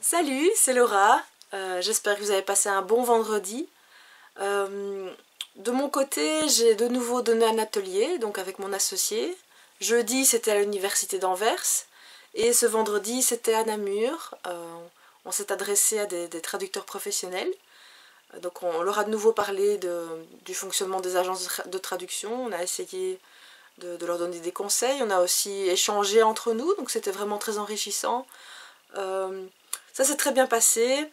Salut, c'est Laura, j'espère que vous avez passé un bon vendredi. De mon côté, j'ai de nouveau donné un atelier, donc avec mon associé. Jeudi, c'était à l'université d'Anvers, et ce vendredi, c'était à Namur. On s'est adressé à des traducteurs professionnels. Donc on leur a de nouveau parlé du fonctionnement des agences de traduction. On a essayé de leur donner des conseils, on a aussi échangé entre nous, donc c'était vraiment très enrichissant. Ça s'est très bien passé.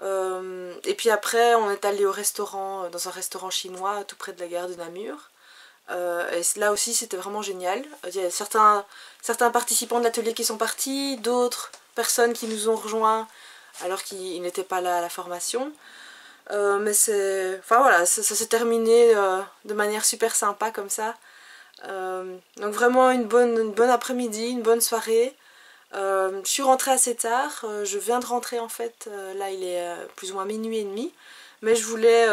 Et puis après, on est allé au restaurant, dans un restaurant chinois tout près de la gare de Namur. Et là aussi, c'était vraiment génial. Il y a certains participants de l'atelier qui sont partis, d'autres personnes qui nous ont rejoints alors qu'ils n'étaient pas là à la formation. Mais enfin voilà, ça s'est terminé de manière super sympa comme ça. Donc vraiment une bonne après-midi, une bonne soirée. Je suis rentrée assez tard, je viens de rentrer en fait, là il est plus ou moins minuit et demi, mais je voulais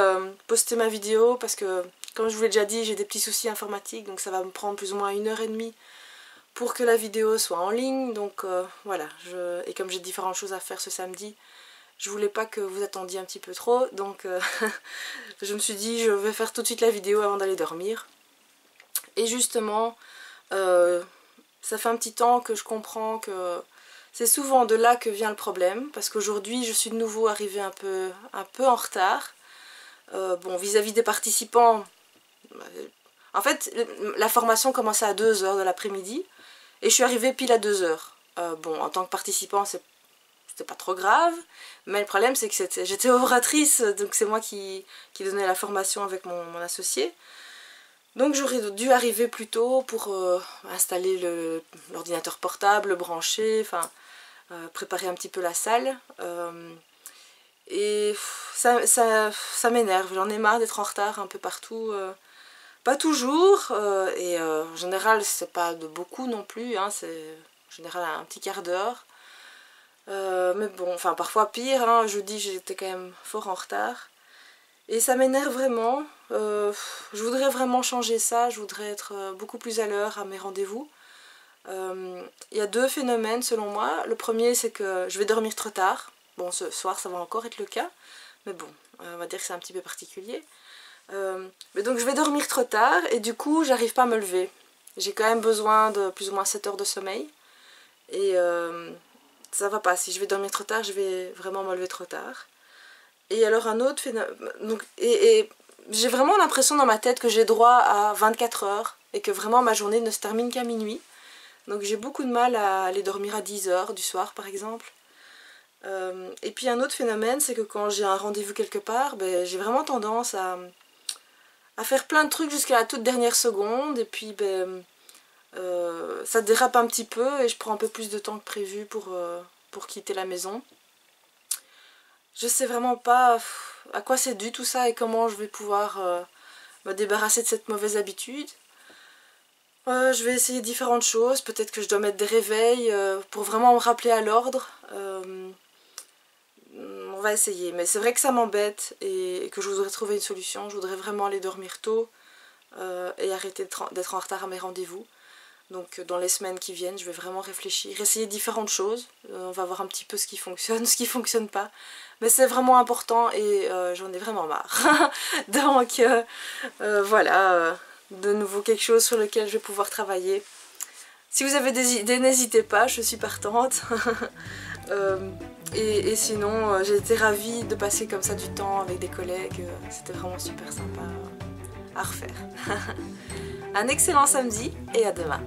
poster ma vidéo parce que, comme je vous l'ai déjà dit, j'ai des petits soucis informatiques, donc ça va me prendre plus ou moins 1h30 pour que la vidéo soit en ligne, donc voilà, et comme j'ai différentes choses à faire ce samedi, je voulais pas que vous attendiez un petit peu trop, donc je me suis dit je vais faire tout de suite la vidéo avant d'aller dormir. Et justement, ça fait un petit temps que je comprends que c'est souvent de là que vient le problème, parce qu'aujourd'hui je suis de nouveau arrivée un peu en retard. Bon, vis-à-vis des participants, en fait la formation commençait à 2h de l'après-midi et je suis arrivée pile à 2h. Bon, en tant que participant c'était pas trop grave, mais le problème c'est que j'étais oratrice, donc c'est moi qui donnais la formation avec mon associé. Donc j'aurais dû arriver plus tôt pour installer l'ordinateur portable, le brancher, enfin préparer un petit peu la salle. Et ça m'énerve, j'en ai marre d'être en retard un peu partout. Pas toujours, et en général c'est pas de beaucoup non plus, hein, c'est en général un petit quart d'heure. Mais bon, enfin parfois pire, hein, jeudi j'étais quand même fort en retard. Et ça m'énerve vraiment, je voudrais vraiment changer ça, je voudrais être beaucoup plus à l'heure à mes rendez-vous. Il y a deux phénomènes selon moi. Le premier, c'est que je vais dormir trop tard. Bon, ce soir ça va encore être le cas, mais bon, on va dire que c'est un petit peu particulier. Mais donc je vais dormir trop tard et du coup j'arrive pas à me lever. J'ai quand même besoin de plus ou moins 7 heures de sommeil. Et ça va pas, si je vais dormir trop tard, je vais vraiment me lever trop tard. Et alors un autre phénomène, et j'ai vraiment l'impression dans ma tête que j'ai droit à 24 heures et que vraiment ma journée ne se termine qu'à minuit. Donc j'ai beaucoup de mal à aller dormir à 10 heures du soir par exemple. Et puis un autre phénomène, c'est que quand j'ai un rendez-vous quelque part, ben, j'ai vraiment tendance à faire plein de trucs jusqu'à la toute dernière seconde. Et puis ben, ça dérape un petit peu et je prends un peu plus de temps que prévu pour quitter la maison. Je sais vraiment pas à quoi c'est dû tout ça et comment je vais pouvoir me débarrasser de cette mauvaise habitude. Je vais essayer différentes choses, peut-être que je dois mettre des réveils pour vraiment me rappeler à l'ordre. On va essayer, mais c'est vrai que ça m'embête et que je voudrais trouver une solution. Je voudrais vraiment aller dormir tôt et arrêter d'être en retard à mes rendez-vous. Donc dans les semaines qui viennent, je vais vraiment réfléchir, essayer différentes choses. On va voir un petit peu ce qui fonctionne, ce qui fonctionne pas. Mais c'est vraiment important et j'en ai vraiment marre. Donc voilà, de nouveau quelque chose sur lequel je vais pouvoir travailler. Si vous avez des idées, n'hésitez pas, je suis partante. Et sinon, j'ai été ravie de passer comme ça du temps avec des collègues. C'était vraiment super sympa à refaire. Un excellent samedi et à demain.